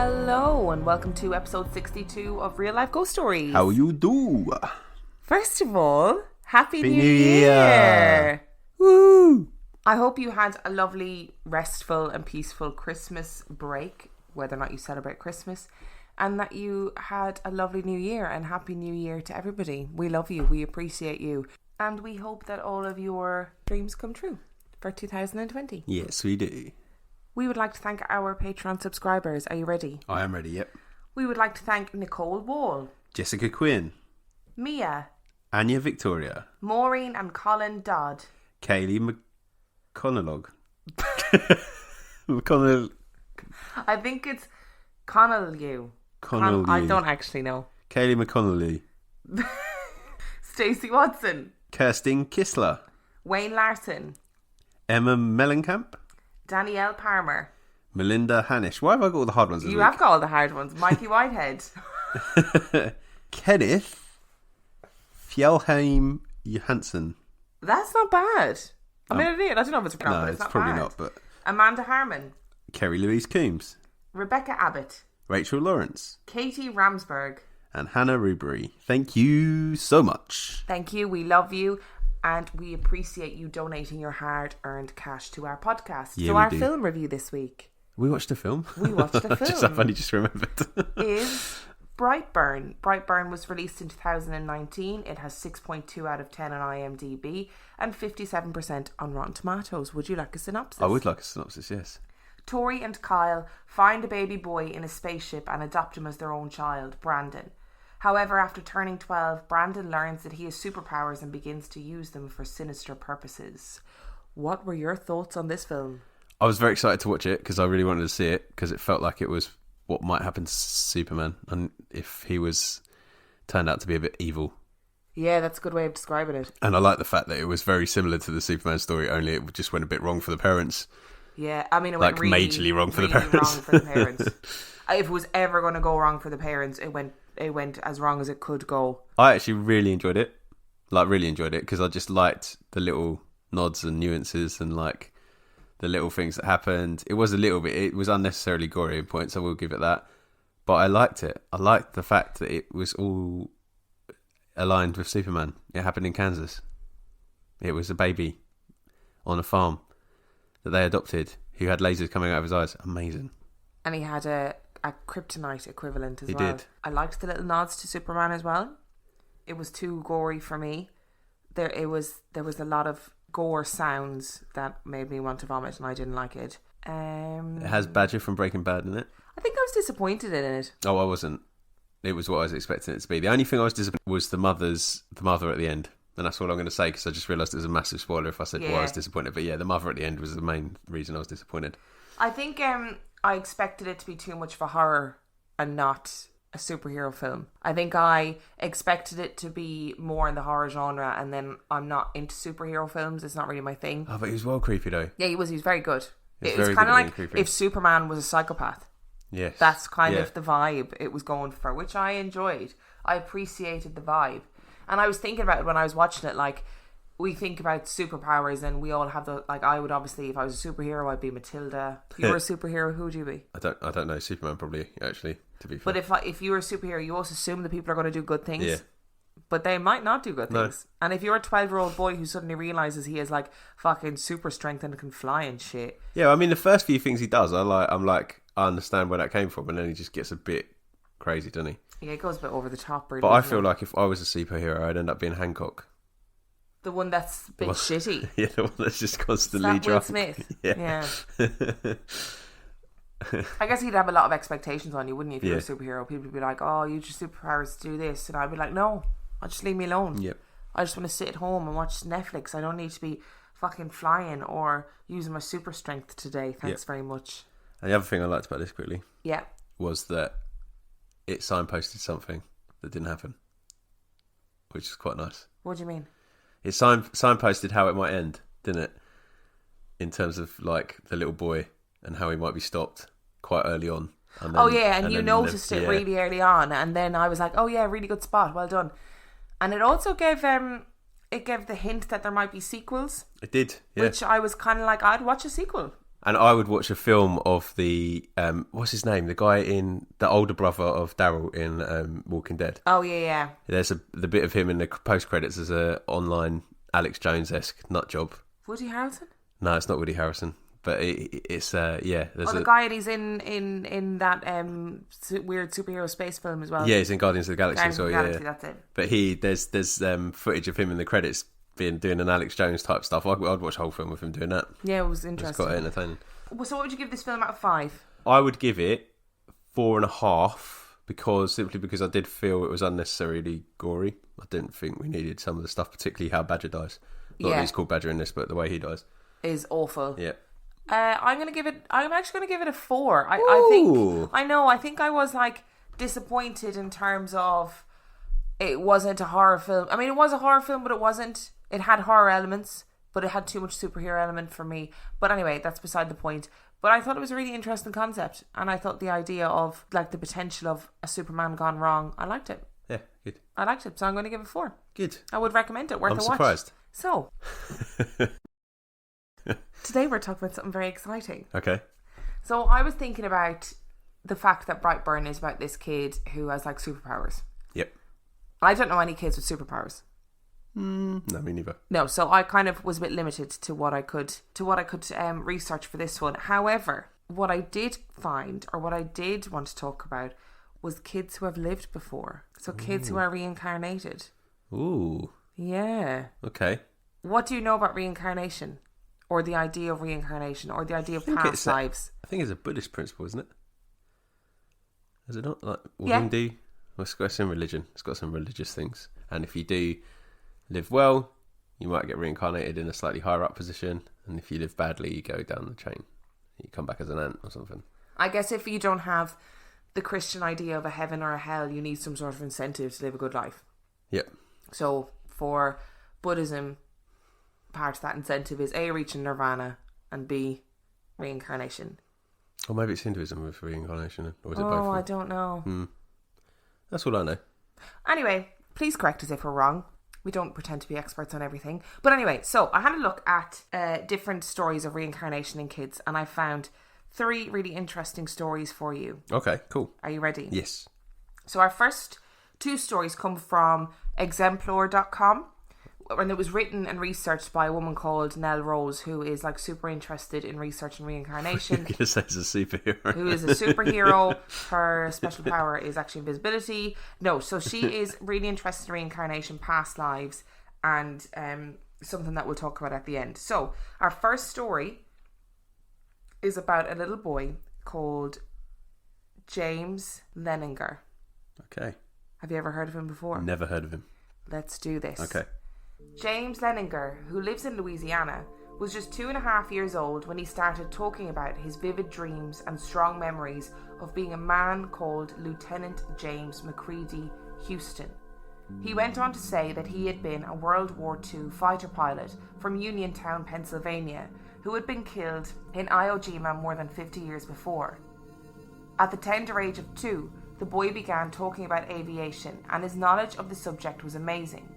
Hello and welcome to episode 62 of Real Life Ghost Stories. How you do? First of all, Happy New Year! Woo! I hope you had a lovely, restful and peaceful Christmas break, whether or not you celebrate Christmas, and that you had a lovely New Year, and Happy New Year to everybody. We love you, we appreciate you, and we hope that all of your dreams come true for 2020. Yes, we do. We would like to thank our Patreon subscribers. Are you ready? I am ready, yep. We would like to thank Nicole Wall, Jessica Quinn, Mia, Anya Victoria, Maureen and Colin Dodd, Kaylee McConnell. McConnell. I think it's Connell. I don't actually know. Kaylee McConnell. Stacey Watson, Kirsten Kissler, Wayne Larson, Emma Mellencamp, Danielle Palmer. Melinda Hanish. Why have I got all the hard ones this You week? have got all the hard ones. Mikey Whitehead. Kenneth Fjellheim Johansson. That's not bad. I mean, I don't know if it's pronounced, No, but it's not probably bad. not, but... Amanda Harmon, Kerry Louise Coombs, Rebecca Abbott, Rachel Lawrence, Katie Ramsberg. and Hannah Rubery. Thank you so much. Thank you. We love you. And we appreciate you donating your hard-earned cash to our podcast. Yeah, so we our do. film review this week We watched a film. We watched a film. I've only just remembered. is Brightburn. Brightburn was released in 2019. It has 6.2 out of 10 on IMDb and 57% on Rotten Tomatoes. Would you like a synopsis? I would like a synopsis, yes. Tori and Kyle find a baby boy in a spaceship and adopt him as their own child, Brandon. However, after turning 12, Brandon learns that he has superpowers and begins to use them for sinister purposes. What were your thoughts on this film? I was very excited to watch it because I really wanted to see it because it felt like it was what might happen to Superman and if he was turned out to be a bit evil. Yeah, that's a good way of describing it. And I like the fact that it was very similar to the Superman story, only it just went a bit wrong for the parents. Yeah, I mean, it Like, went really, majorly wrong for the really parents. wrong for the parents. If it was ever going to go wrong for the parents, it went as wrong as it could go. I actually really enjoyed it. Like, really enjoyed it because I just liked the little nods and nuances and, like, the little things that happened. It was unnecessarily gory in points, I will give it that. But I liked it. I liked the fact that it was all aligned with Superman. It happened in Kansas. It was a baby on a farm that they adopted who had lasers coming out of his eyes. Amazing. And he had a kryptonite equivalent as He well. did. I liked the little nods to Superman as well. It was too gory for me. There was a lot of gore sounds that made me want to vomit, and I didn't like it. It has Badger from Breaking Bad in it. I think I was disappointed in it. Oh, I wasn't. It was what I was expecting it to be. The only thing I was disappointed was the mother at the end. And that's all I'm going to say because I just realised it was a massive spoiler if I said why I was disappointed. But yeah, the mother at the end was the main reason I was disappointed. I think I expected it to be too much of a horror and not a superhero film. I think I expected it to be more in the horror genre, and then I'm not into superhero films. It's not really my thing. Oh, but he was well creepy though. Yeah, he was very good. He was It was very kind good of at like being creepy. if Superman was a psychopath. Yes. That's kind of the vibe it was going for, which I enjoyed. I appreciated the vibe. And I was thinking about it when I was watching it, like, we think about superpowers and we all have the, like, I would obviously, if I was a superhero, I'd be Matilda. If you were a superhero, who would you be? I don't know. Superman probably, actually, to be fair. But if you were a superhero, you also assume that people are going to do good things. Yeah. But they might not do good No. things. And if you're a 12-year-old boy who suddenly realises he has, like, fucking super strength and can fly and shit. Yeah, I mean, the first few things he does, I'm like, I understand where that came from, and then he just gets a bit crazy, doesn't he? Yeah, it goes a bit over the top, really. But I doesn't feel it? like if I was a superhero, I'd end up being Hancock. The one that's a bit shitty. Yeah, the one that's just Is constantly that Will drunk. Smith? Yeah. I guess he'd have a lot of expectations on you, wouldn't you? If you were a Yeah. superhero, people would be like, "Oh, you use your superpowers to do this," and I'd be like, "No, just leave me alone. Yep. I just want to sit at home and watch Netflix. I don't need to be fucking flying or using my super strength today. Thanks very much." And the other thing I liked about this quickly Yeah. was that it signposted something that didn't happen, which is quite nice. What do you mean? It signposted how it might end, didn't it? In terms of like the little boy and how he might be stopped quite early on. And then, and you noticed it really early on, and then I was like, "Oh yeah, really good spot, well done." And it also gave the hint that there might be sequels, It did, yeah. which I was kind of like, I'd watch a sequel. And I would watch a film of the what's his name? The guy in the older brother of Daryl in Walking Dead. Oh yeah. There's the bit of him in the post credits as a online Alex Jones-esque nut job. Woody Harrelson? No, it's not Woody Harrelson, but it's yeah. There's the guy he's in that weird superhero space film as well. Yeah, he's in Guardians of the Galaxy. Guardians of the Galaxy, yeah. that's it. But there's footage of him in the credits doing an Alex Jones type stuff. I'd watch a whole film of him doing that. Yeah, it was interesting. It's quite entertaining. So what would you give this film out of 5? I would give it 4.5 simply because I did feel it was unnecessarily gory. I didn't think we needed some of the stuff, particularly how Badger dies. Not that he's called Badger in this, but the way he dies is awful. Yeah. I'm actually going to give it a 4. I think I was like disappointed in terms of it wasn't a horror film. I mean, it was a horror film, but it wasn't. It had horror elements, but it had too much superhero element for me. But anyway, that's beside the point. But I thought it was a really interesting concept, and I thought the idea of like the potential of a Superman gone wrong, I liked it. Yeah, good. I liked it, so I'm going to give it 4. Good. I would recommend it. Worth a watch. I'm surprised. So, today we're talking about something very exciting. Okay. So I was thinking about the fact that Brightburn is about this kid who has like superpowers. Yep. I don't know any kids with superpowers. No, me neither. No, so I kind of was a bit limited to what I could research for this one. However, what I did find, or what I did want to talk about, was kids who have lived before. So kids who are reincarnated. Ooh. Yeah. Okay. What do you know about reincarnation? Or the idea of reincarnation? Or the idea of past lives? I think it's a Buddhist principle, isn't it? Is it not? Like yeah. Hindu? Well, it's got some religion. It's got some religious things. And if you do live well, you might get reincarnated in a slightly higher up position. And if you live badly, you go down the chain. You come back as an ant or something. I guess if you don't have the Christian idea of a heaven or a hell, you need some sort of incentive to live a good life. Yep. So for Buddhism, part of that incentive is A, reaching nirvana, and B, reincarnation. Or maybe it's Hinduism with reincarnation, or is it both? Oh, I don't know. That's all I know. Anyway, please correct us if we're wrong. We don't pretend to be experts on everything. But anyway, so I had a look at different stories of reincarnation in kids, and I found 3 really interesting stories for you. Okay, cool. Are you ready? Yes. So our first 2 stories come from exemplar.com, and it was written and researched by a woman called Nell Rose, who is like super interested in research and reincarnation. You're going to say it's a superhero. Who is a superhero. Her special power is actually invisibility. No, so she is really interested in reincarnation, past lives, and something that we'll talk about at the end. So our first story is about a little boy called James Leninger. Okay. Have you ever heard of him before? Never heard of him. Let's do this. Okay. James Leninger, who lives in Louisiana, was just 2.5 years old when he started talking about his vivid dreams and strong memories of being a man called Lieutenant James McCready Houston. He went on to say that he had been a World War II fighter pilot from Uniontown, Pennsylvania, who had been killed in Iwo Jima more than 50 years before. At the tender age of 2, the boy began talking about aviation, and his knowledge of the subject was amazing.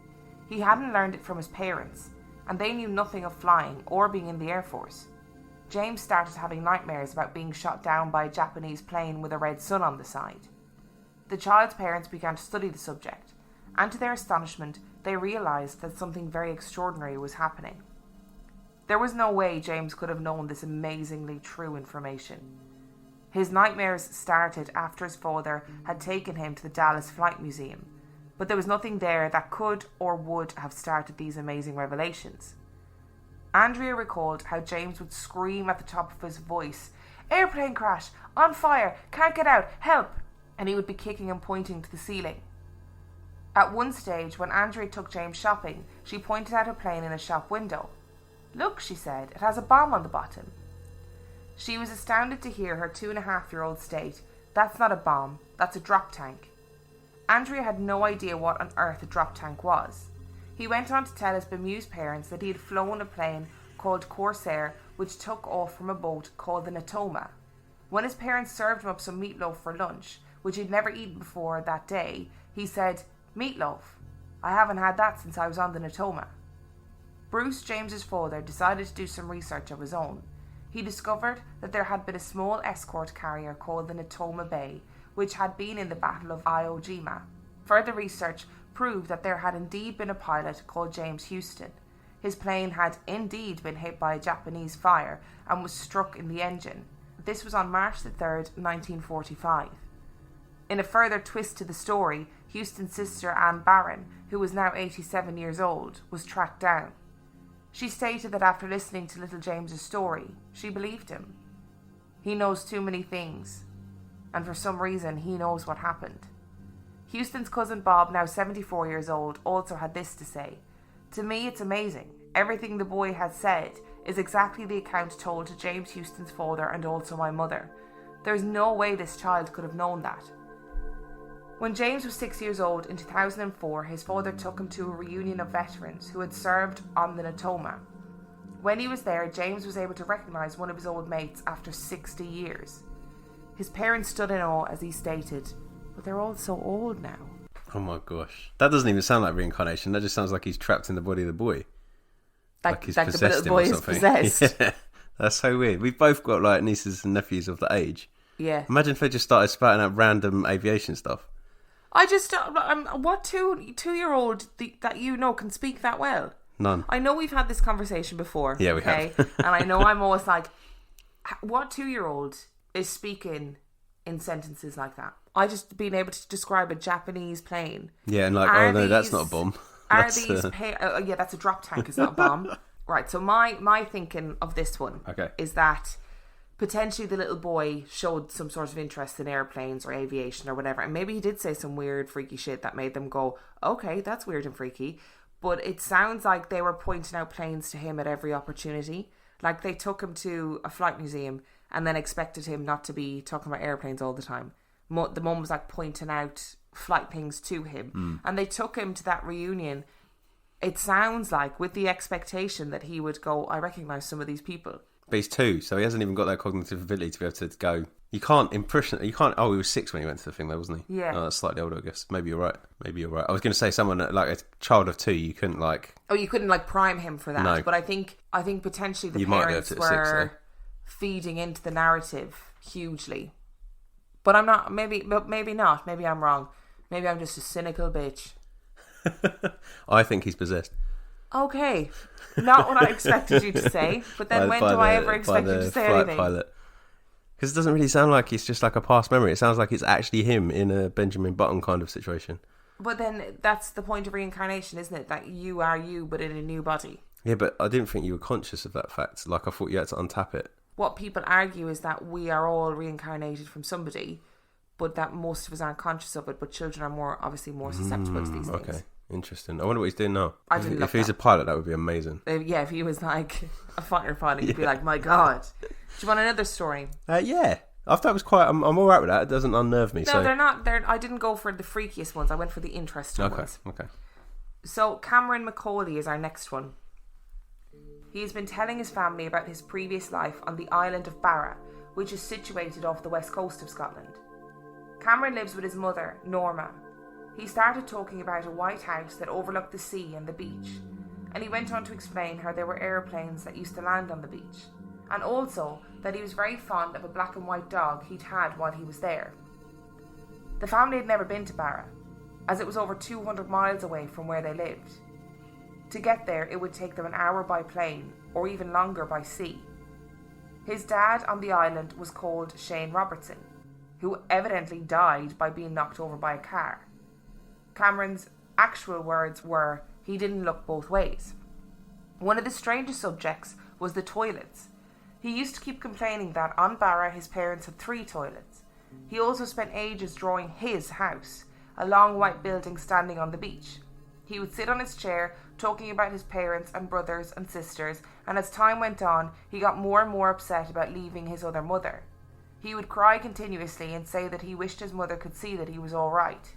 He hadn't learned it from his parents, and they knew nothing of flying or being in the Air Force. James started having nightmares about being shot down by a Japanese plane with a red sun on the side. The child's parents began to study the subject, and to their astonishment, they realised that something very extraordinary was happening. There was no way James could have known this amazingly true information. His nightmares started after his father had taken him to the Dallas Flight Museum, but there was nothing there that could or would have started these amazing revelations. Andrea recalled how James would scream at the top of his voice, "Airplane crash! On fire! Can't get out! Help!" and he would be kicking and pointing to the ceiling. At one stage, when Andrea took James shopping, she pointed out a plane in a shop window. "Look," she said, "it has a bomb on the bottom." She was astounded to hear her 2.5-year-old state, "That's not a bomb, that's a drop tank." Andrea had no idea what on earth a drop tank was. He went on to tell his bemused parents that he had flown a plane called Corsair, which took off from a boat called the Natoma. When his parents served him up some meatloaf for lunch, which he'd never eaten before that day, he said, "Meatloaf? I haven't had that since I was on the Natoma." Bruce, James's father, decided to do some research of his own. he discovered that there had been a small escort carrier called the Natoma Bay, which had been in the Battle of Iwo Jima. Further research proved that there had indeed been a pilot called James Houston. His plane had indeed been hit by a Japanese fire and was struck in the engine. This was on March the 3rd, 1945. In a further twist to the story, Houston's sister Anne Barron, who was now 87 years old, was tracked down. She stated that after listening to little James's story, she believed him. He knows too many things, and for some reason he knows what happened. Houston's cousin Bob, now 74 years old, also had this to say. To me, it's amazing. Everything the boy has said is exactly the account told to James Houston's father and also my mother. There's no way this child could have known that. When James was 6 years old in 2004, his father took him to a reunion of veterans who had served on the Natoma. When he was there, James was able to recognise one of his old mates after 60 years. His parents stood in awe as he stated, but they're all so old now. Oh my gosh. That doesn't even sound like reincarnation. That just sounds like he's trapped in the body of the boy. Like he's possessed the little him boy or is something. possessed. Yeah, that's so weird. We've both got like nieces and nephews of that age. Yeah. Imagine if they just started spouting out random aviation stuff. I just, what two-year-old that you know can speak that well? None. I know we've had this conversation before. Yeah, we have. And I know I'm always like, what two-year-old is speaking in sentences like that? I just being able to describe a Japanese plane. Yeah, and like, oh no, that's not a bomb. Are these? Yeah, that's a drop tank. It's not a bomb. Right. So my thinking of this one is that potentially the little boy showed some sort of interest in airplanes or aviation or whatever, and maybe he did say some weird, freaky shit that made them go, "Okay, that's weird and freaky." But it sounds like they were pointing out planes to him at every opportunity. Like they took him to a flight museum and then expected him not to be talking about airplanes all the time. The mum was like pointing out flight things to him, and they took him to that reunion. It sounds like with the expectation that he would go, I recognise some of these people. But he's 2, so he hasn't even got that cognitive ability to be able to go. You can't impression. You can't. Oh, he was 6 when he went to the thing, though, wasn't he? Yeah. Oh, that's slightly older, I guess. Maybe you're right. I was going to say someone like a child of 2. You couldn't like. Oh, you couldn't like prime him for that. No. But I think potentially the You might be parents able to at 6, were feeding into the narrative hugely. But I'm not. Maybe not. Maybe I'm wrong. Maybe I'm just a cynical bitch. I think he's possessed. Okay, not what I expected you to say. But then when do I ever expect you to say anything? Because it doesn't really sound like it's just like a past memory. It sounds like it's actually him in a Benjamin Button kind of situation. But then that's the point of reincarnation, isn't it? That you are you, but in a new body. Yeah, but I didn't think you were conscious of that fact. Like I thought you had to untap it. What people argue is that we are all reincarnated from somebody, but that most of us aren't conscious of it. But children are obviously more susceptible to these things. Okay. Interesting. I wonder what he's doing now. I didn't If he's a pilot, that would be amazing. Yeah, if he was like a fighter pilot, you'd be like, my God. Do you want another story? Yeah. I thought it was quite... I'm all right with that. It doesn't unnerve me. No, they're not. I didn't go for the freakiest ones. I went for the interesting ones. Okay. So Cameron McCauley is our next one. He has been telling his family about his previous life on the island of Barra, which is situated off the west coast of Scotland. Cameron lives with his mother, Norma. He started talking about a white house that overlooked the sea and the beach, and he went on to explain how there were airplanes that used to land on the beach, and also that he was very fond of a black and white dog he'd had while he was there. The family had never been to Barra, as it was over 200 miles away from where they lived. To get there, it would take them an hour by plane, or even longer by sea. His dad on the island was called Shane Robertson, who evidently died by being knocked over by a car. Cameron's actual words were, he didn't look both ways. One of the strangest subjects was the toilets. He used to keep complaining that on Barra his parents had 3 toilets. He also spent ages drawing his house, a long white building standing on the beach. He would sit on his chair talking about his parents and brothers and sisters, and as time went on, he got more and more upset about leaving his other mother. He would cry continuously and say that he wished his mother could see that he was all right.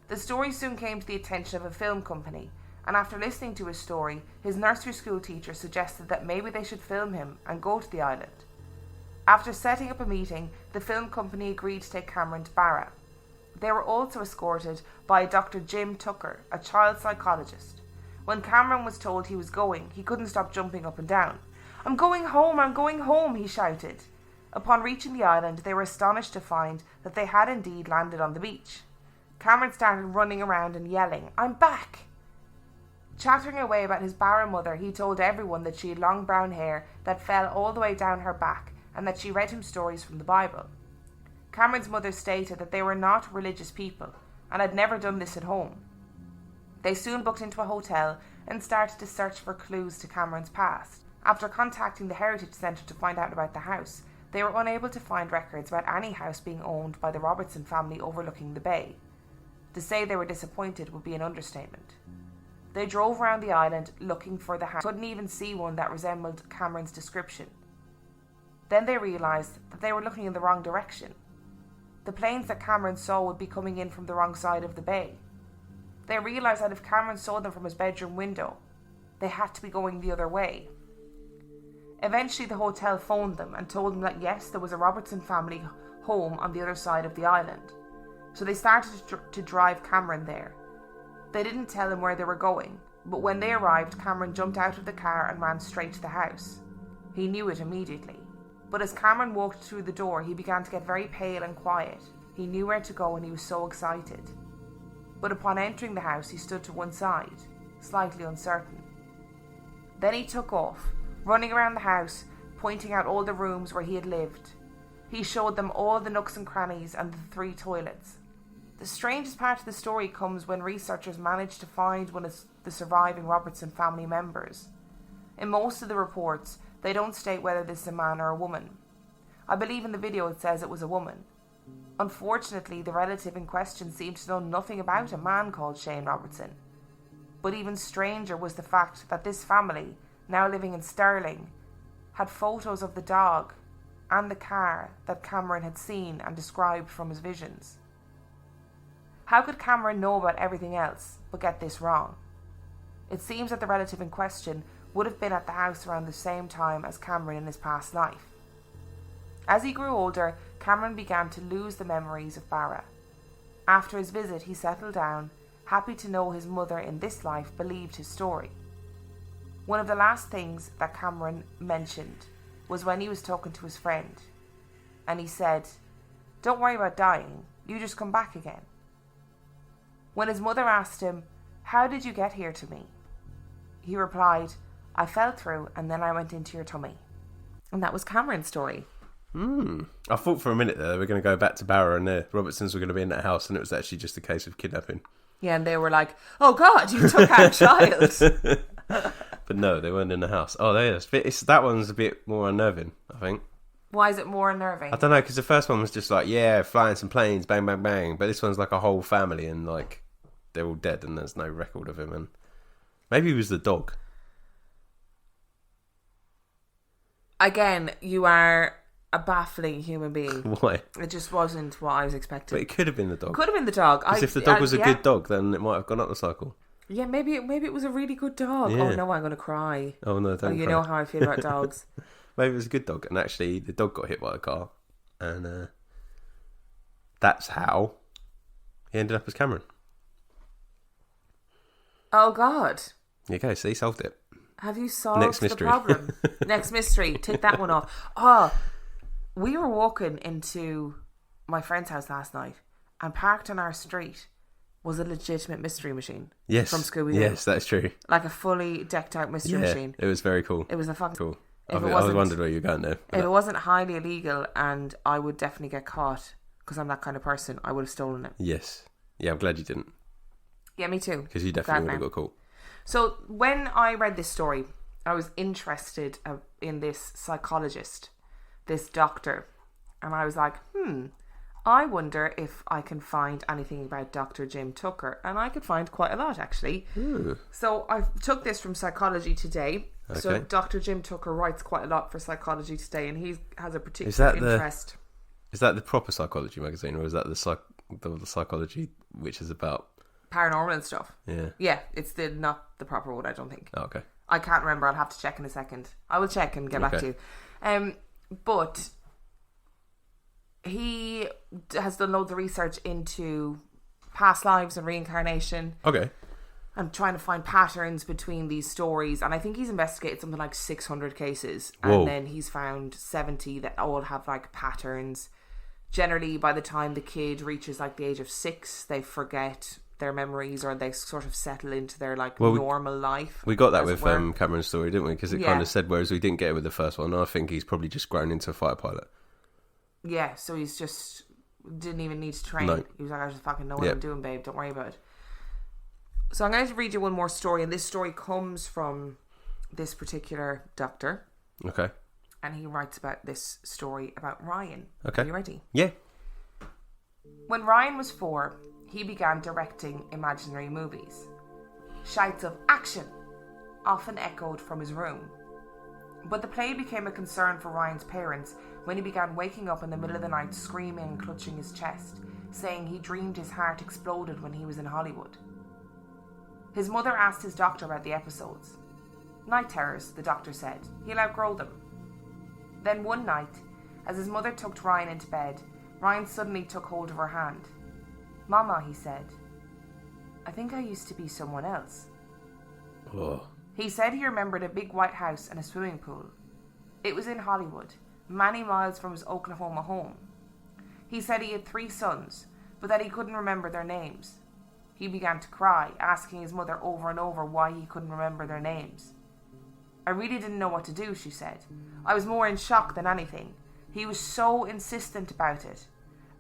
The story soon came to the attention of a film company, and after listening to his story, his nursery school teacher suggested that maybe they should film him and go to the island. After setting up a meeting, the film company agreed to take Cameron to Barra. They were also escorted by Dr. Jim Tucker, a child psychologist. When Cameron was told he was going, he couldn't stop jumping up and down. I'm going home, he shouted. Upon reaching the island, they were astonished to find that they had indeed landed on the beach. Cameron started running around and yelling, I'm back! Chattering away about his barren mother, he told everyone that she had long brown hair that fell all the way down her back and that she read him stories from the Bible. Cameron's mother stated that they were not religious people and had never done this at home. They soon booked into a hotel and started to search for clues to Cameron's past. After contacting the Heritage Centre to find out about the house, they were unable to find records about any house being owned by the Robertson family overlooking the bay. To say they were disappointed would be an understatement. They drove around the island looking for the house, couldn't even see one that resembled Cameron's description. Then they realised that they were looking in the wrong direction. The planes that Cameron saw would be coming in from the wrong side of the bay. They realised that if Cameron saw them from his bedroom window, they had to be going the other way. Eventually the hotel phoned them and told them that yes, there was a Robertson family home on the other side of the island. So they started to drive Cameron there. They didn't tell him where they were going, but when they arrived, Cameron jumped out of the car and ran straight to the house. He knew it immediately. But as Cameron walked through the door, he began to get very pale and quiet. He knew where to go and he was so excited. But upon entering the house, he stood to one side, slightly uncertain. Then he took off, running around the house, pointing out all the rooms where he had lived. He showed them all the nooks and crannies and the 3 toilets. The strangest part of the story comes when researchers managed to find one of the surviving Robertson family members. In most of the reports, they don't state whether this is a man or a woman. I believe in the video it says it was a woman. Unfortunately, the relative in question seemed to know nothing about a man called Shane Robertson. But even stranger was the fact that this family, now living in Stirling, had photos of the dog and the car that Cameron had seen and described from his visions. How could Cameron know about everything else but get this wrong? It seems that the relative in question would have been at the house around the same time as Cameron in his past life. As he grew older, Cameron began to lose the memories of Barra. After his visit, he settled down, happy to know his mother in this life believed his story. One of the last things that Cameron mentioned was when he was talking to his friend, and he said, "Don't worry about dying, you just come back again." When his mother asked him, "How did you get here to me?" he replied, "I fell through and then I went into your tummy." And that was Cameron's story. I thought for a minute there they were going to go back to Barra and the Robertsons were going to be in that house and it was actually just a case of kidnapping. Yeah, and they were like, "Oh God, you took our child." But no, they weren't in the house. Oh, that one's a bit more unnerving, I think. Why is it more unnerving? I don't know, because the first one was just like, yeah, flying some planes, bang, bang, bang. But this one's like a whole family and like they're all dead and there's no record of him. And maybe he was the dog. Again, you are a baffling human being. Why? It just wasn't what I was expecting. But it could have been the dog. Could have been the dog. Because if the dog was a good dog, then it might have gone up the cycle. Yeah, maybe it was a really good dog. Yeah. Oh no, I'm going to cry. Oh no, don't you cry. know how I feel about dogs. Maybe it was a good dog, and actually the dog got hit by a car, and that's how he ended up as Cameron. Oh God. Okay, so he solved it. Have you solved Next the mystery. problem? Next mystery. Tick that one off. Oh, we were walking into my friend's house last night, and parked on our street was a legitimate mystery machine. Yes. From Scooby-Doo. Yes, that's true. Like a fully decked out mystery machine. It was very cool. It was a fucking cool. If I wondered where you were going there. If it wasn't highly illegal and I would definitely get caught because I'm that kind of person, I would have stolen it. Yes. Yeah, I'm glad you didn't. Yeah, me too. Because you definitely would have got caught. So when I read this story, I was interested in this psychologist, this doctor. And I was like, I wonder if I can find anything about Dr. Jim Tucker. And I could find quite a lot, actually. Ooh. So I took this from Psychology Today. Okay. So Dr. Jim Tucker writes quite a lot for Psychology Today, and he has a particular interest. Is that the proper psychology magazine, or is that the psychology which is about paranormal and stuff? Yeah. Yeah, it's not the proper one, I don't think. Oh, okay. I can't remember. I'll have to check in a second. I will check and get back to you. But he has done loads of research into past lives and reincarnation. Okay. and trying to find patterns between these stories. And I think he's investigated something like 600 cases. Whoa. And then he's found 70 that all have like patterns. Generally, by the time the kid reaches like the age of 6, they forget their memories, or they sort of settle into their like normal life. We got that with Cameron's story, didn't we? Because it kind of said, whereas we didn't get it with the first one. I think he's probably just grown into a fighter pilot. Yeah, so he's just didn't even need to train. No. He was like, I just fucking know what I'm doing, babe. Don't worry about it. So I'm going to read you one more story, and this story comes from this particular doctor. Okay. And he writes about this story about Ryan. Okay. Are you ready? Yeah. When Ryan was 4, he began directing imaginary movies. Shouts of action often echoed from his room. But the play became a concern for Ryan's parents when he began waking up in the middle of the night screaming and clutching his chest, saying he dreamed his heart exploded when he was in Hollywood. His mother asked his doctor about the episodes. Night terrors, the doctor said. He'll outgrow them. Then one night, as his mother tucked Ryan into bed, Ryan suddenly took hold of her hand. Mama, he said, I think I used to be someone else. Oh. He said he remembered a big white house and a swimming pool. It was in Hollywood, many miles from his Oklahoma home. He said he had 3 sons, but that he couldn't remember their names. He began to cry, asking his mother over and over why he couldn't remember their names. I really didn't know what to do, she said. I was more in shock than anything. He was so insistent about it.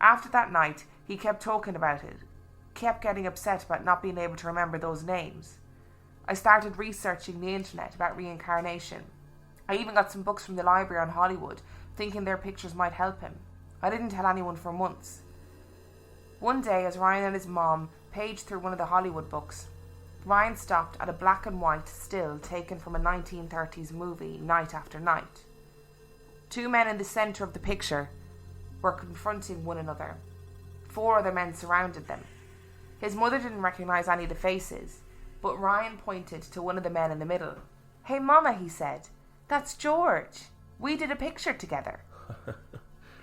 After that night, he kept talking about it, kept getting upset about not being able to remember those names. I started researching the internet about reincarnation. I even got some books from the library on Hollywood, thinking their pictures might help him. I didn't tell anyone for months. One day, as Ryan and his mom paged through one of the Hollywood books, Ryan stopped at a black and white still taken from a 1930s movie, Night After Night. 2 men in the centre of the picture were confronting one another. 4 other men surrounded them. His mother didn't recognise any of the faces, but Ryan pointed to one of the men in the middle. Hey Mama, he said, that's George. We did a picture together.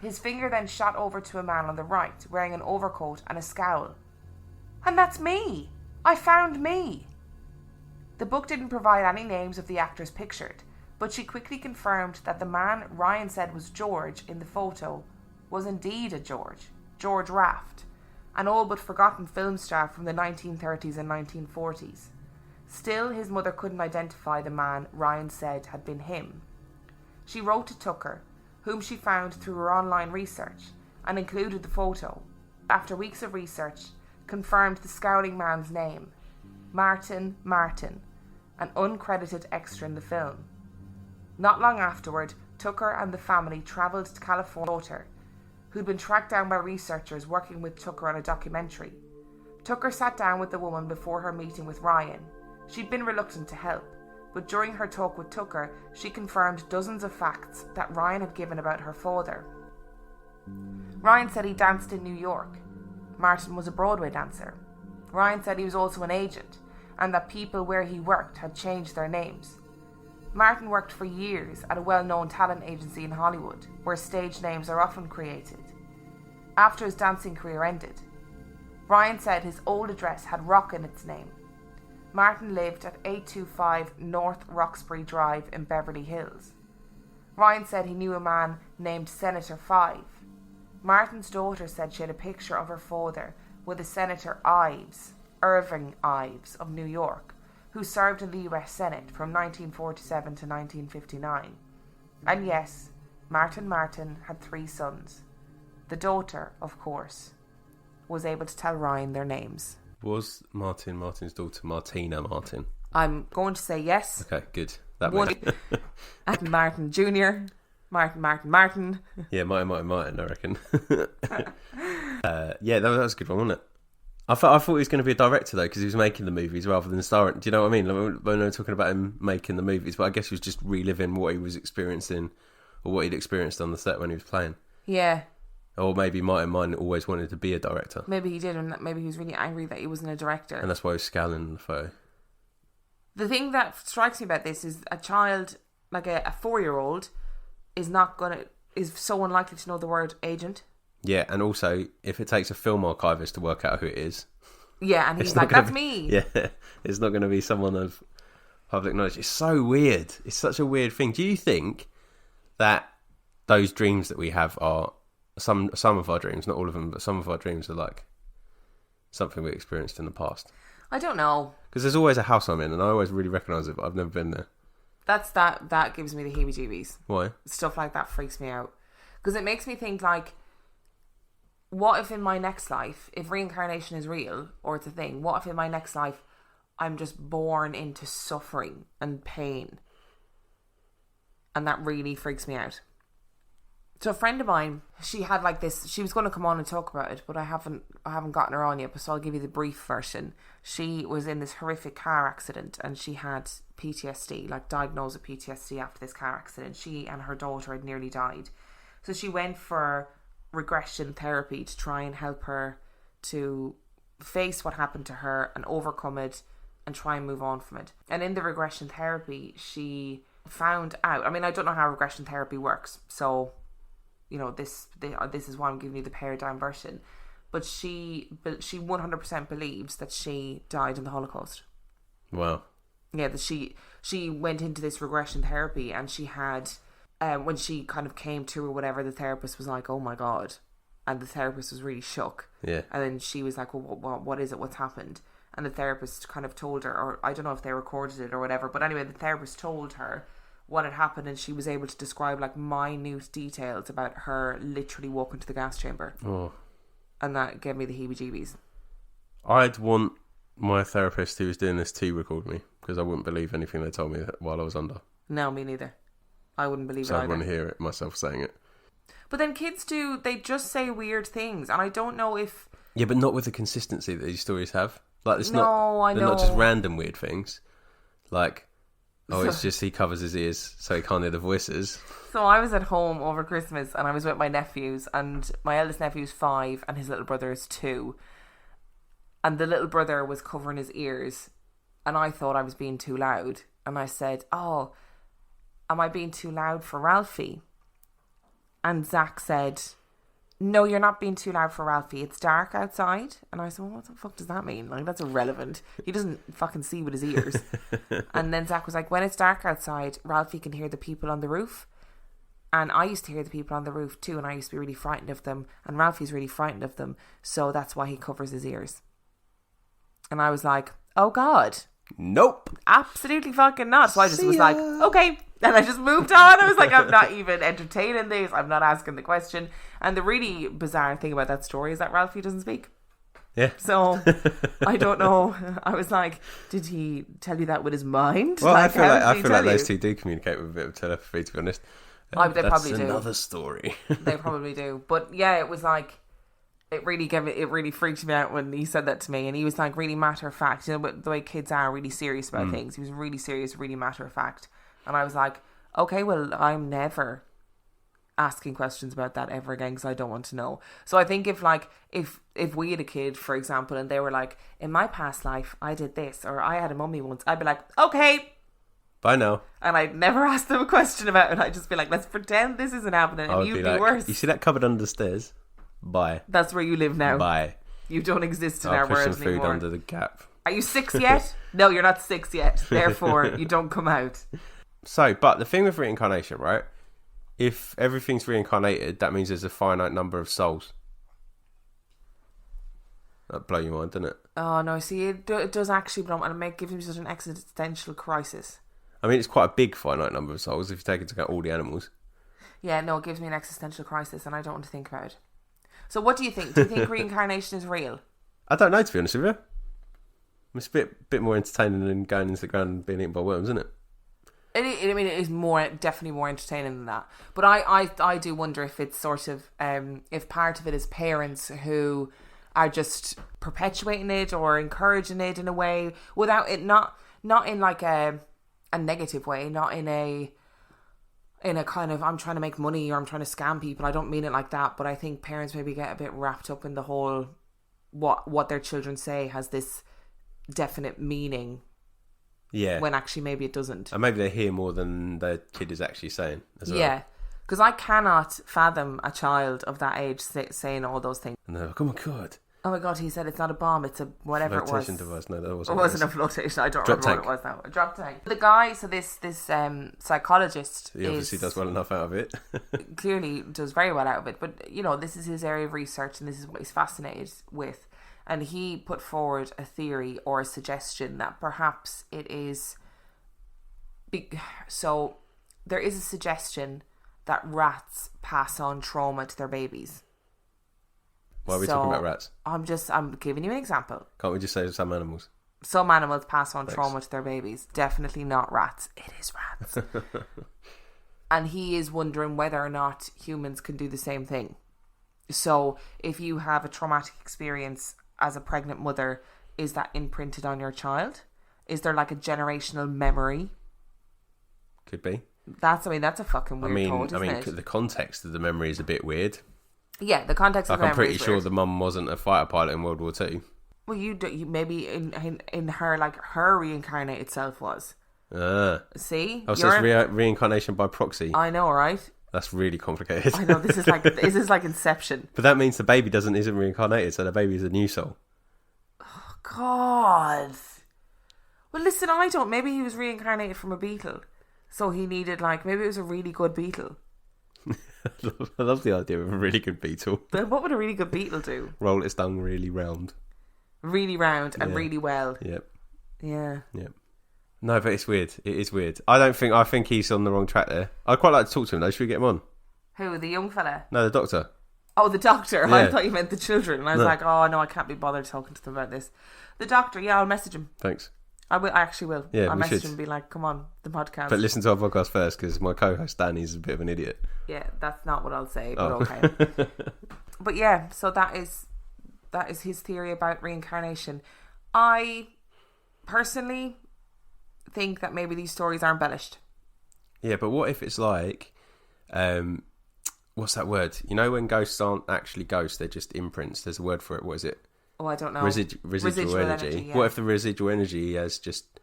His finger then shot over to a man on the right, wearing an overcoat and a scowl. And that's me! I found me! The book didn't provide any names of the actors pictured, but she quickly confirmed that the man Ryan said was George in the photo was indeed a George Raft, an all but forgotten film star from the 1930s and 1940s. Still, his mother couldn't identify the man Ryan said had been him. She wrote to Tucker, whom she found through her online research, and included the photo. After weeks of research, confirmed the scowling man's name, Martin, an uncredited extra in the film. Not long afterward, Tucker and the family travelled to California, who'd been tracked down by researchers working with Tucker on a documentary. Tucker sat down with the woman before her meeting with Ryan. She'd been reluctant to help, but during her talk with Tucker, she confirmed dozens of facts that Ryan had given about her father. Ryan said he danced in New York. Martin was a Broadway dancer. Ryan said he was also an agent, and that people where he worked had changed their names. Martin worked for years at a well-known talent agency in Hollywood, where stage names are often created. After his dancing career ended, Ryan said his old address had Rock in its name. Martin lived at 825 North Roxbury Drive in Beverly Hills. Ryan said he knew a man named Senator Five. Martin's daughter said she had a picture of her father with a Senator Ives, Irving Ives of New York, who served in the US Senate from 1947 to 1959. And yes, Martin had 3 sons. The daughter, of course, was able to tell Ryan their names. Was Martin's daughter Martina Martin? I'm going to say yes. Okay, good. That One, makes... Martin Jr., Martin. Yeah, Martin, I reckon. Yeah, that was a good one, wasn't it? I thought he was going to be a director, though, because he was making the movies rather than starring. Do you know what I mean? Like, when they were talking about him making the movies, but I guess he was just reliving what he was experiencing, or what he'd experienced on the set when he was playing. Yeah. Or maybe Martin always wanted to be a director. Maybe he did, and maybe he was really angry that he wasn't a director. And that's why he was scowling in the photo. The thing that strikes me about this is a child, like a 4-year-old, is so unlikely to know the word agent. Yeah, and also, if it takes a film archivist to work out who it is... Yeah, and he's like, that's me. Yeah, it's not going to be someone of public knowledge. It's so weird. It's such a weird thing. Do you think that those dreams that we have are some of our dreams, not all of them, but some of our dreams are like something we experienced in the past? I don't know. Because there's always a house I'm in, and I always really recognise it, but I've never been there. That gives me the heebie-jeebies. Why? Stuff like that freaks me out. Because it makes me think, like, what if in my next life, if reincarnation is real, or it's a thing, what if in my next life I'm just born into suffering and pain? And that really freaks me out. So a friend of mine, she had like this, she was going to come on and talk about it, but I haven't gotten her on yet, so I'll give you the brief version. She was in this horrific car accident and she had PTSD, like diagnosed with PTSD after this car accident. She and her daughter had nearly died. So she went for regression therapy to try and help her to face what happened to her and overcome it and try and move on from it. And in the regression therapy, she found out, I mean, I don't know how regression therapy works, so you know, this is why I'm giving you the paradigm version. But she 100% believes that she died in the Holocaust. Wow. Yeah, that she went into this regression therapy and she had, when she kind of came to or whatever, the therapist was like, oh my God. And the therapist was really shook. Yeah. And then she was like, well, what is it? What's happened? And the therapist kind of told her, or I don't know if they recorded it or whatever, but anyway, the therapist told her what had happened, and she was able to describe like minute details about her literally walking to the gas chamber. Oh. And that gave me the heebie-jeebies. I'd want my therapist who was doing this to record me, because I wouldn't believe anything they told me while I was under. No, me neither. I wouldn't believe so it I'd either. want to hear it myself saying it. But then kids they just say weird things, and I don't know if... Yeah, but not with the consistency that these stories have. Like, it's I they're know. not just random weird things. Like, it's just he covers his ears so he can't hear the voices. So I was at home over Christmas and I was with my nephews, and my eldest nephew's 5 and his little brother is 2. And the little brother was covering his ears and I thought I was being too loud. And I said, oh, am I being too loud for Ralphie? And Zach said, no, you're not being too loud for Ralphie. It's dark outside. And I said, well, what the fuck does that mean? Like, that's irrelevant. He doesn't fucking see with his ears. And then Zach was like, when it's dark outside, Ralphie can hear the people on the roof. And I used to hear the people on the roof too, and I used to be really frightened of them. And Ralphie's really frightened of them. So that's why he covers his ears. And I was like, oh God. Nope. Absolutely fucking not. So I just was like, okay. And I just moved on. I was like, I'm not even entertaining this. I'm not asking the question. And the really bizarre thing about that story is that Ralphie doesn't speak. Yeah. So I don't know. I was like, did he tell you that with his mind? Well, like, I feel like those two do communicate with a bit of telepathy, to be honest. They probably do. That's another story. They probably do. But yeah, it was like, it really freaked me out when he said that to me. And he was like really matter of fact. You know, the way kids are really serious about things. He was really serious, really matter of fact. And I was like, okay, well, I'm never asking questions about that ever again because I don't want to know. So I think if we had a kid, for example, and they were like, in my past life, I did this, or I had a mummy once, I'd be like, okay. Bye now. And I'd never ask them a question about it. I'd just be like, let's pretend this isn't happening and you'd be like, worse. You see that cupboard under the stairs? Bye. That's where you live now. Bye. You don't exist in I'll our push world some food anymore. under the gap. Are you 6 yet? No, you're not 6 yet. Therefore, you don't come out. So, but the thing with reincarnation, right? If everything's reincarnated, that means there's a finite number of souls. That'd blow your mind, doesn't it? Oh, no, see, it does actually, but it gives me such an existential crisis. I mean, it's quite a big finite number of souls if you take into account all the animals. Yeah, no, it gives me an existential crisis and I don't want to think about it. So what do you think? Do you think reincarnation is real? I don't know, to be honest with you. It's a bit more entertaining than going into the ground and being eaten by worms, isn't it? I mean, it is definitely more entertaining than that. But I do wonder if it's sort of, if part of it is parents who are just perpetuating it or encouraging it in a way without it, not in like a negative way, not in a kind of, I'm trying to make money or I'm trying to scam people. I don't mean it like that, but I think parents maybe get a bit wrapped up in the whole, what their children say has this definite meaning. Yeah. When actually maybe it doesn't. And maybe they hear more than their kid is actually saying as well. Yeah. Because I cannot fathom a child of that age saying all those things. And they're like, oh my God, Oh my God, he said it's not a bomb, it's a whatever Flotation it was. device. No, that It wasn't. wasn't a flotation. I don't Drop remember tank. what it was now. A drop tank. The guy, so this psychologist, He obviously does well enough out of it. clearly does very well out of it. But this is his area of research, and this is what he's fascinated with. And he put forward a theory or a suggestion that perhaps it is. So there is a suggestion that rats pass on trauma to their babies. Why are we talking about rats? I'm giving you an example. Can't we just say some animals? Some animals pass on trauma to their babies. Definitely not rats. It is rats. And he is wondering whether or not humans can do the same thing. So if you have a traumatic experience as a pregnant mother, is that imprinted on your child? Is there like a generational memory? Could be. That's a fucking weird thought, isn't it? The context of the memory is a bit weird. Yeah, the context of the I'm memory pretty is sure weird. the mum wasn't a fighter pilot in World War II. Well, you maybe in her, like, her reincarnated self was. See? Oh, so it's reincarnation by proxy. I know, right? That's really complicated. I know, this is like Inception. But that means the baby isn't reincarnated, so the baby is a new soul. Oh, God. Well, listen, I don't. Maybe he was reincarnated from a beetle. So he needed, maybe it was a really good beetle. I love the idea of a really good beetle. But what would a really good beetle do? Roll its tongue really round. Really round and really well. Yep. Yeah. Yep. No, but it's weird. It is weird. I think he's on the wrong track there. I'd quite like to talk to him though. Should we get him on? Who, the young fella? No, the doctor. Oh, the doctor. Yeah. I thought you meant the children. And I was No. like, oh no, I can't be bothered talking to them about this. The doctor, yeah, I'll message him. Thanks. I actually will. Yeah, I'll we message should. him and be like, come on, the podcast. But listen to our podcast first, because my co-host Danny's a bit of an idiot. Yeah, that's not what I'll say, but Oh. okay. But yeah, so that is his theory about reincarnation. I personally think that maybe these stories are embellished. Yeah, but what if it's like, what's that word? You know when ghosts aren't actually ghosts, they're just imprints. There's a word for it. What is it? Oh, I don't know. Residual energy. Yeah. What if the residual energy has just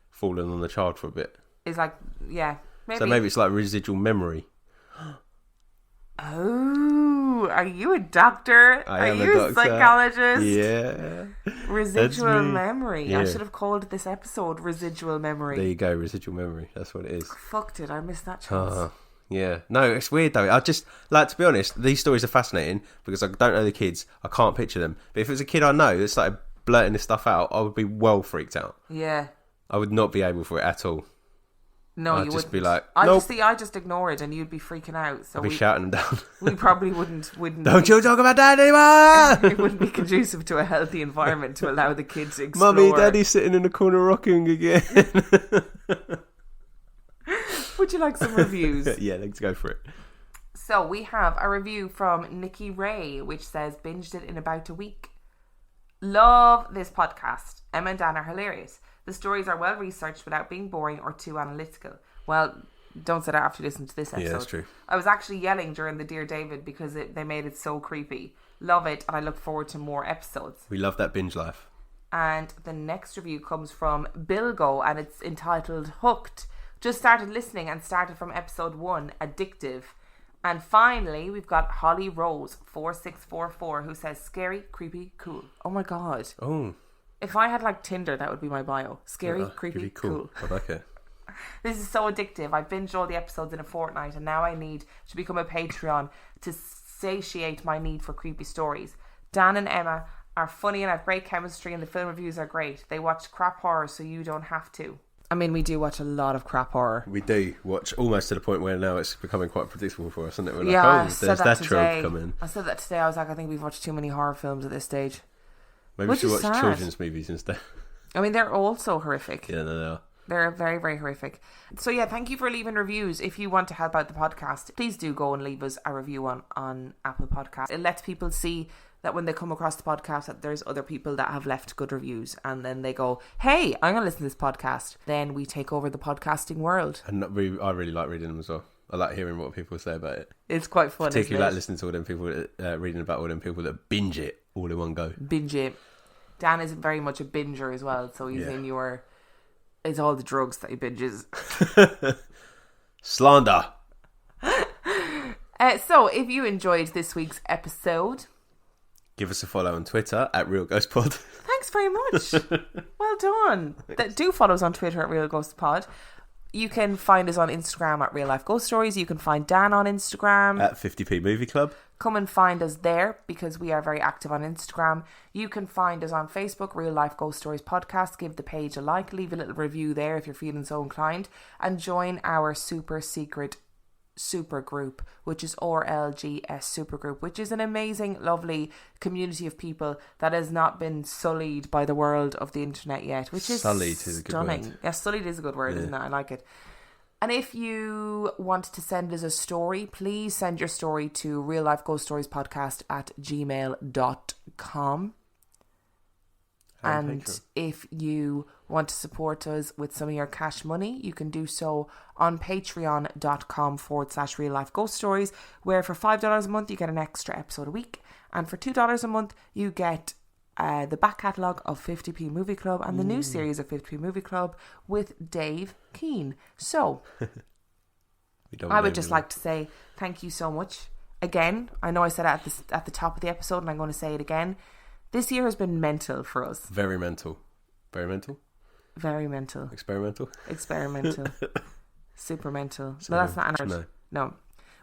fallen on the child for a bit? It's like, yeah. Maybe. So maybe it's like residual memory. Oh, are you a doctor? I am are you a a doctor. psychologist? Yeah. Residual That's me. memory. Yeah. I should have called this episode Residual Memory. There you go, residual memory. That's what it is. Fuck, did I miss that chance? Yeah. No, it's weird though. I just, to be honest, these stories are fascinating because I don't know the kids. I can't picture them. But if it was a kid I know that started blurting this stuff out, I would be well freaked out. Yeah. I would not be able for it at all. No, I'd you just wouldn't. be like, I nope. just ignore it and you'd be freaking out. So I'd be shouting them down. we probably wouldn't Don't you talk about that anymore! it wouldn't be conducive to a healthy environment to allow the kids to explore. Mummy, Daddy's sitting in the corner rocking again. Would you like some reviews? Yeah, let's go for it. So we have a review from Nikki Ray, which says, binged it in about a week. Love this podcast. Emma and Dan are hilarious. The stories are well researched without being boring or too analytical. Well, don't say that after listening to this episode. Yeah, that's true. I was actually yelling during the Dear David because they made it so creepy. Love it, and I look forward to more episodes. We love that binge life. And the next review comes from Bilgo, and it's entitled Hooked. Just started listening and started from episode 1, Addictive. And finally, we've got Holly Rose 4644 who says scary, creepy, cool. Oh my god. Oh. If I had like Tinder, that would be my bio. Scary, creepy, really cool. I like it. This is so addictive. I binged all the episodes in a fortnight and now I need to become a Patreon to satiate my need for creepy stories. Dan and Emma are funny and have great chemistry and the film reviews are great. They watch crap horror so you don't have to. I mean, we do watch a lot of crap horror. We do watch almost to the point where now it's becoming quite predictable for us, isn't it? We're Yeah, I like, said there's that today. trope coming. I said that today. I was like, I think we've watched too many horror films at this stage. Maybe we Which should is watch sad. children's movies instead. I mean, they're also horrific. Yeah, no, they are. They're very, very horrific. So yeah, thank you for leaving reviews. If you want to help out the podcast, please do go and leave us a review on Apple Podcasts. It lets people see that when they come across the podcast that there's other people that have left good reviews and then they go, hey, I'm going to listen to this podcast. Then we take over the podcasting world. And I really like reading them as well. I like hearing what people say about it. It's quite fun, Particularly like isn't it? listening to all them people, reading about all them people that binge it all in one go. Binge it. Dan is very much a binger as well. So he's in your... It's all the drugs that he binges. Slander. So if you enjoyed this week's episode... Give us a follow on Twitter at Real Ghost Pod. Thanks very much. Well done. Do follow us on Twitter at Real Ghost Pod. You can find us on Instagram at Real Life Ghost Stories. You can find Dan on Instagram At 50p Movie Club. Come and find us there because we are very active on Instagram. You can find us on Facebook, Real Life Ghost Stories Podcast. Give the page a like, leave a little review there if you're feeling so inclined, and join our super secret super group, which is RLGS super group, which is an amazing, lovely community of people that has not been sullied by the world of the internet yet, which is sullied is a good stunning. word. Yeah, sullied is a good word, isn't it? I like it. And if you want to send us a story, please send your story to reallifeghoststoriespodcast@gmail.com. And Patreon. if you want to support us with some of your cash money, you can do so on patreon.com/Real Life Ghost Stories, where for $5 a month you get an extra episode a week, and for $2 a month you get the back catalogue of 50p Movie Club and the new series of 50p Movie Club with Dave Keane. So I would just like to say thank you so much again. I know I said it at the top of the episode, and I'm going to say it again. This year has been mental for us. Very mental. Very mental. Very mental. Experimental. Super mental. No, that's not an word. No.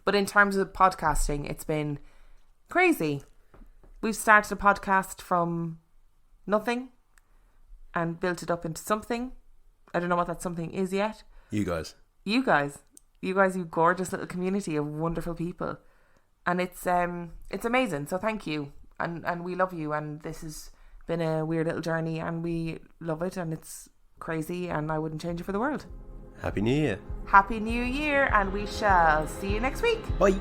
But in terms of podcasting, it's been crazy. We've started a podcast from nothing and built it up into something. I don't know what that something is yet. You guys, you gorgeous little community of wonderful people. And it's amazing. So thank you. And we love you, and this has been a weird little journey, and we love it, and it's crazy, and I wouldn't change it for the world. Happy New Year. Happy New Year, and we shall see you next week. Bye.